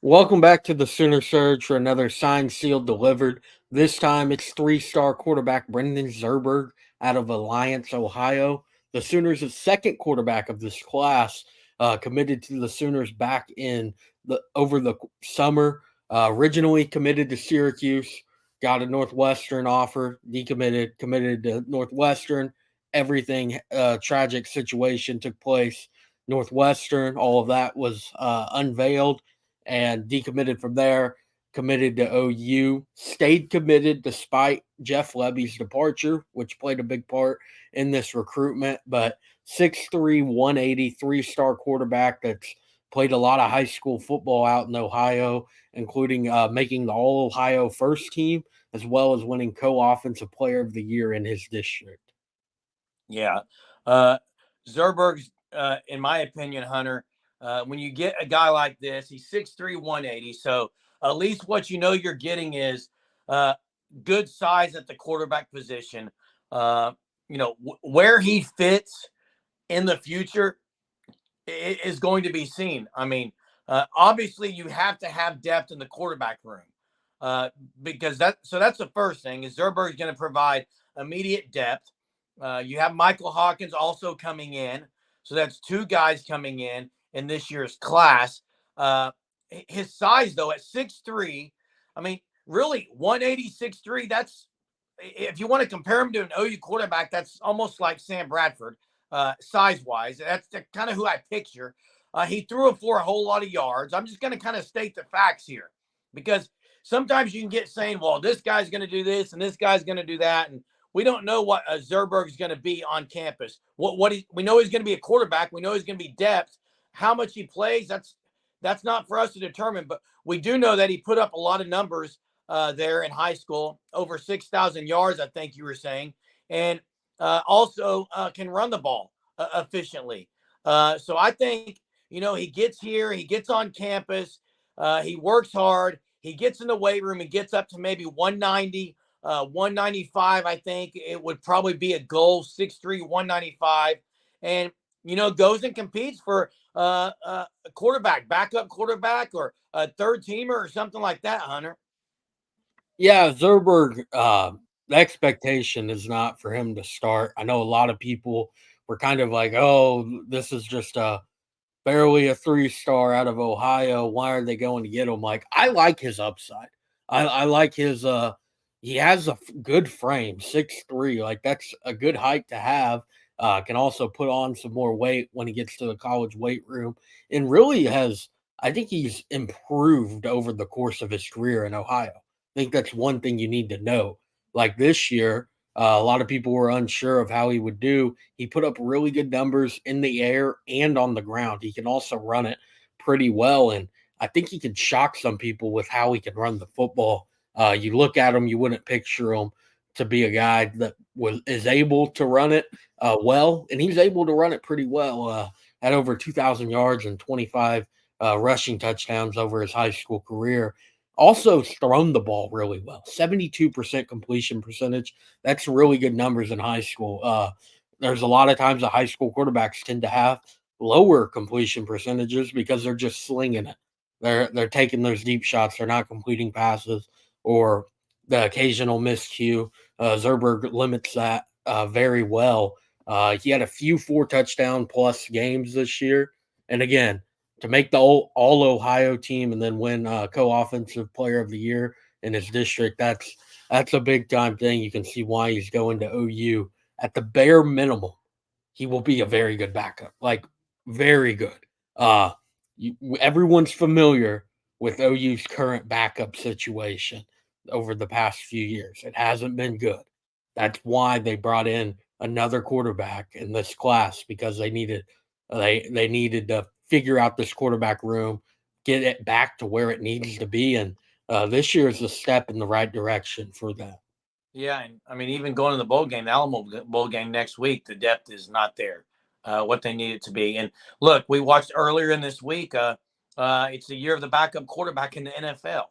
Welcome back to the Sooner Surge for another signed, sealed, delivered. This time it's three-star quarterback Brendan Zurbrugg out of Alliance, Ohio. The Sooners' second quarterback of this class, committed to the Sooners back in the over the summer. Originally committed to Syracuse, got a Northwestern offer, decommitted, committed to Northwestern. Everything, tragic situation took place. Northwestern, all of that was unveiled and decommitted from there, committed to OU, stayed committed despite Jeff Lebby's departure, which played a big part in this recruitment. But 6'3, 180, three-star quarterback that's played a lot of high school football out in Ohio, including making the All Ohio first team, as well as winning co-offensive player of the year in his district. Yeah. Zurbrug's, in my opinion, Hunter, when you get a guy like this, he's 6'3", 180. So at least what you know you're getting is good size at the quarterback position. Where he fits in the future is going to be seen. I mean, obviously you have to have depth in the quarterback room because that's the first thing is Zurbrugg is going to provide immediate depth. You have Michael Hawkins also coming in. So that's two guys coming in this year's class. His size, though, at 6'3", I mean, really 186.3, that's if you want to compare him to an OU quarterback, that's almost like Sam Bradford, size-wise. That's kind of who I picture. He threw it for a whole lot of yards. I'm just going to kind of state the facts here because sometimes you can get saying, well, this guy's going to do this and this guy's going to do that. And we don't know what Zurbrugg is going to be on campus. We know he's going to be a quarterback. We know he's going to be depth. How much he plays, that's not for us to determine. But we do know that he put up a lot of numbers there in high school, over 6,000 yards, I think you were saying, and also can run the ball efficiently. So I think, he gets here, he gets on campus, he works hard, he gets in the weight room, he gets up to maybe 190, 195, I think it would probably be a goal, 6'3", 195, and, goes and competes for a quarterback, backup quarterback, or a third teamer or something like that, Hunter. Yeah, Zurbrugg, the expectation is not for him to start. I know a lot of people were kind of like, "Oh, this is just barely a three-star out of Ohio. Why are they going to get him?" Like, I like his upside. I like his he has a good frame, 6'3". Like that's a good height to have. Can also put on some more weight when he gets to the college weight room, and really has. I think he's improved over the course of his career in Ohio. I think that's one thing you need to know. Like this year, a lot of people were unsure of how he would do. He put up really good numbers in the air and on the ground. He can also run it pretty well. And I think he could shock some people with how he can run the football. You look at him, you wouldn't picture him to be a guy that is able to run it well, and he's able to run it pretty well. At over 2,000 yards and 25 rushing touchdowns over his high school career. Also thrown the ball really well, 72% completion percentage. That's really good numbers in high school. There's a lot of times the high school quarterbacks tend to have lower completion percentages because they're just slinging it. They're taking those deep shots. They're not completing passes or the occasional miscue. Zurbrugg limits that very well. He had a few 4 touchdown plus games this year, and again, to make the all Ohio team and then win co-offensive player of the year in his district, that's a big time thing. You can see why he's going to OU. At the bare minimum, he will be a very good backup, like very good. Uh, everyone's familiar with OU's current backup situation over the past few years. It hasn't been good. That's why they brought in another quarterback in this class because they needed to figure out this quarterback room, get it back to where it needs to be, and this year is a step in the right direction for them. Yeah, and I mean, even going to the bowl game, the Alamo Bowl game next week, the depth is not there, what they need it to be. And look, we watched earlier in this week. It's the year of the backup quarterback in the NFL.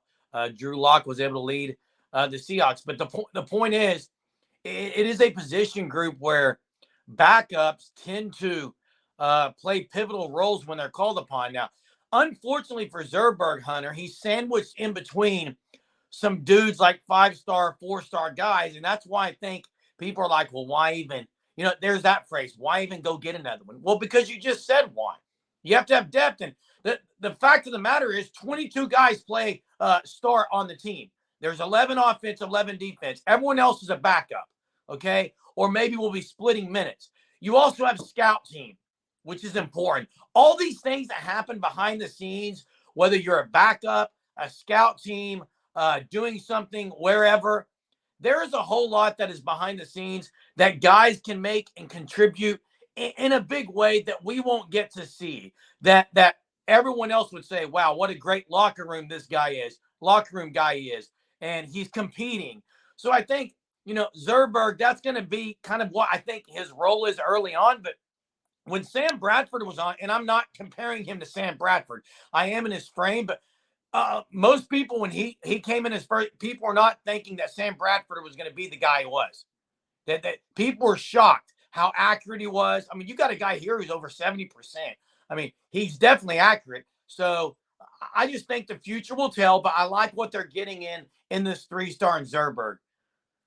Drew Lock was able to lead the Seahawks, but the point is, it is a position group where backups tend to play pivotal roles when they're called upon. Now, unfortunately for Zurbrugg, Hunter, he's sandwiched in between some dudes like 5-star, 4-star guys. And that's why I think people are like, well, why even, there's that phrase, why even go get another one? Well, because you just said why. You have to have depth. And the fact of the matter is 22 guys play start on the team. There's 11 offense, 11 defense. Everyone else is a backup, okay? Or maybe we'll be splitting minutes. You also have scout team, which is important. All these things that happen behind the scenes, whether you're a backup, a scout team, doing something wherever, there is a whole lot that is behind the scenes that guys can make and contribute in a big way that we won't get to see. That everyone else would say, wow, what a great locker room this guy is, locker room guy he is, and he's competing. So I think, Zurbrugg, that's going to be kind of what I think his role is early on. But when Sam Bradford was on, and I'm not comparing him to Sam Bradford, I am in his frame, but most people, when he came in his first, people are not thinking that Sam Bradford was going to be the guy he was. That people were shocked how accurate he was. I mean, you got a guy here who's over 70%. I mean, he's definitely accurate. So I just think the future will tell. But I like what they're getting in this 3-star in Zurbrugg.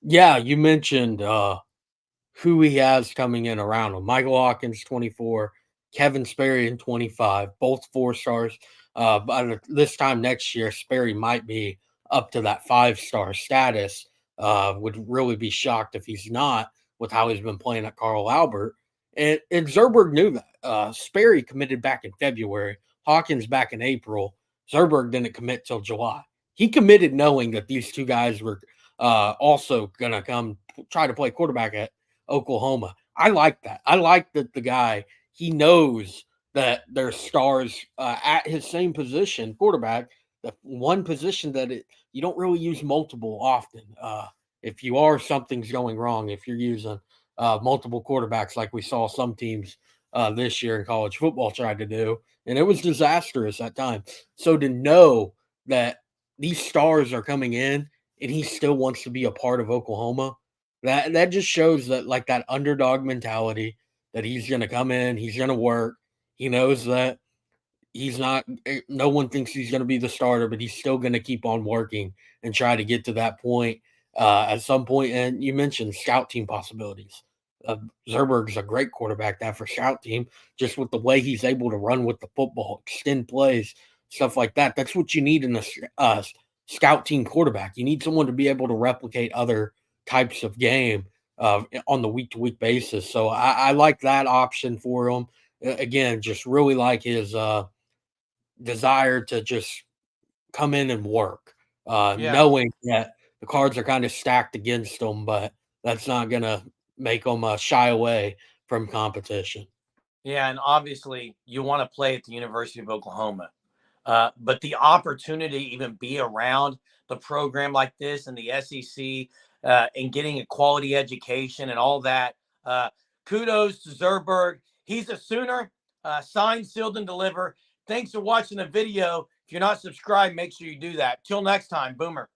Yeah, you mentioned who he has coming in around him. Michael Hawkins, 24, Kevin Sperry in 25, both 4 stars. By this time next year, Sperry might be up to that 5-star status. Would really be shocked if he's not with how he's been playing at Carl Albert. And Zurbrugg knew that. Sperry committed back in February, Hawkins back in April. Zurbrugg didn't commit till July. He committed knowing that these two guys were also going to come try to play quarterback at Oklahoma. I like that. I like that the guy, he knows that there's stars at his same position, quarterback, the one position that you don't really use multiple often. If you are, something's going wrong. If you're using multiple quarterbacks, like we saw some teams this year in college football tried to do, and it was disastrous at times. So to know that these stars are coming in and he still wants to be a part of Oklahoma, that just shows that like that underdog mentality that he's going to come in, he's going to work. He knows that he's not no one thinks he's going to be the starter, but he's still going to keep on working and try to get to that point at some point. And you mentioned scout team possibilities. Zurbrug's a great quarterback that for scout team, just with the way he's able to run with the football, extend plays, stuff like that. That's what you need in a scout team quarterback. You need someone to be able to replicate other types of game on the week to week basis. So I like that option for him. Again, just really like his desire to just come in and work, Yeah. knowing that the cards are kind of stacked against them, but that's not going to make them shy away from competition. Yeah. And obviously, you want to play at the University of Oklahoma. But the opportunity to even be around the program like this and the SEC and getting a quality education and all that, kudos to Zurbrugg. He's a Sooner, signed, sealed, and deliver. Thanks for watching the video. If you're not subscribed, make sure you do that. Till next time, Boomer.